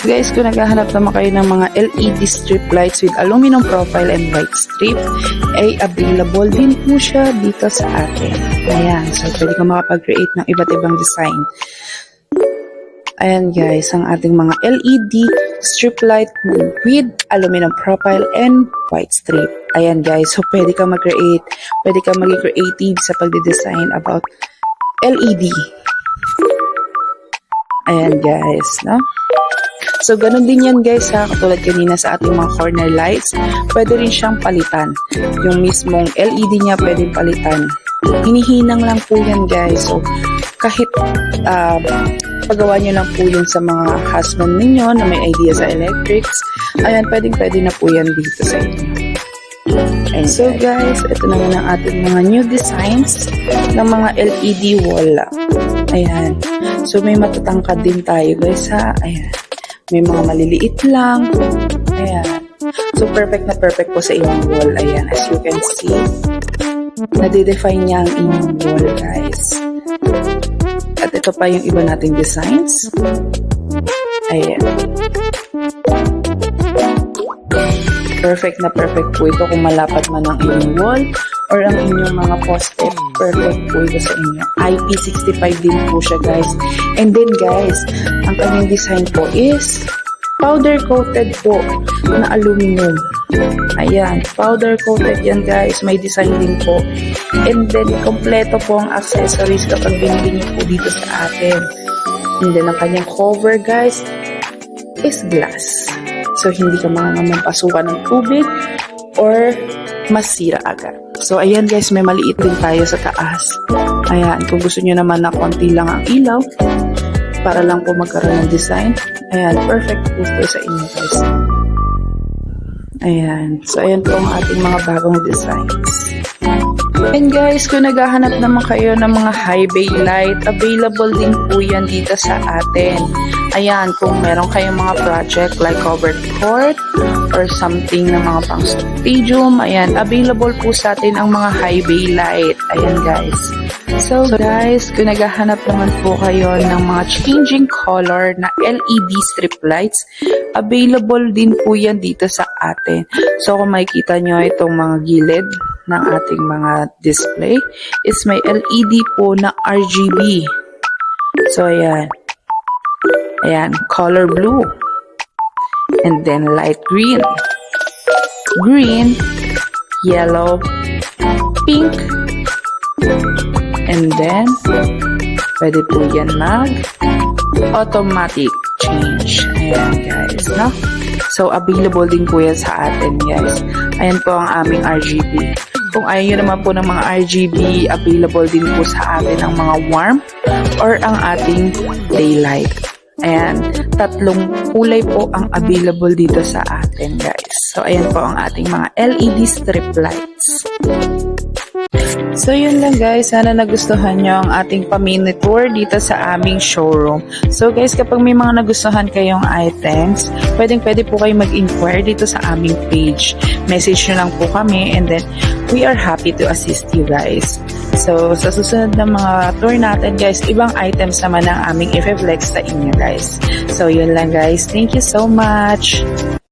Guys, kung naghahanap naman kayo ng mga LED strip lights with aluminum profile and white strip, ay available din po siya dito sa atin. Ayan, so pwede ka makapag-create ng iba't ibang design. Ayan guys, ang ating mga LED strip light with aluminum profile and white strip. Ayan guys, so pwede ka mag-create, pwede ka maging creative sa pagde-design about LED. Ayan guys, no? So, ganun din yan guys ha, katulad kanina sa ating mga corner lights, pwede rin siyang palitan. Yung mismong LED niya pwedeng palitan. Hinihinang lang po yan guys. So, kahit pagawa nyo lang po yun sa mga husband ninyo na may idea sa electrics, ayan, pwede na po yan dito sa inyo. And so guys, ito naman ang ating mga new designs ng mga LED wall lamp. Ayan. So, may matatangkad din tayo guys ha. Ayan. May mga maliliit lang. Ayan. So, perfect na perfect po sa inyong wall. Ayan. As you can see, nadedefine niya ang inyong wall, guys. At ito pa yung iba nating designs. Ayan. Perfect na perfect po ito kung malapad man ang inyong wall or ang inyong mga poste. Perfect po ito sa inyo. IP65 din po siya guys. And then guys, ang kanyang design po is powder coated po na aluminum. Ayan, powder coated yan guys. May design din po. And then, kompleto po ang accessories kapag binili niyo po dito sa atin. And then, ang kanyang cover guys is glass. So, hindi ka mapasukan ng tubig or masira agad. So, ayan guys, may maliit din tayo sa taas. Ayan, kung gusto nyo naman na konti lang ang ilaw, para lang po magkaroon ng design. Ayan, perfect po ito sa inyo guys. Ayan, so ayan po ang ating mga bagong designs. And guys, kung naghahanap naman kayo ng mga high bay light, available din po yan dito sa atin. Ayan, kung meron kayong mga project like covered court or something na mga pang stadium, ayan, available po sa atin ang mga high bay light. Ayan guys. So guys, kung naghahanap naman po kayo ng mga changing color na LED strip lights, available din po yan dito sa atin. So kung makikita nyo itong mga gilid ng ating mga display, is may LED po na RGB. So ayan. Ayan, color blue. And then light green. Green, yellow, pink. And then, pwede po yan automatic change. Ayan guys, no? So, available din po yan sa atin guys. Ayan po ang aming RGB. Kung ayaw nyo naman po ng mga RGB, available din po sa atin ang mga warm or ang ating daylight. Ayan, tatlong kulay po ang available dito sa atin guys. So, ayan po ang ating mga LED strip lights. So, yun lang guys. Sana nagustuhan nyo ang ating pa-mini tour dito sa aming showroom. So, guys, kapag may mga nagustuhan kayong items, pwede po kayo mag-inquire dito sa aming page. Message nyo lang po kami and then we are happy to assist you guys. So, sa susunod na mga tour natin guys, ibang items naman ang aming i-flex sa inyo guys. So, yun lang guys. Thank you so much!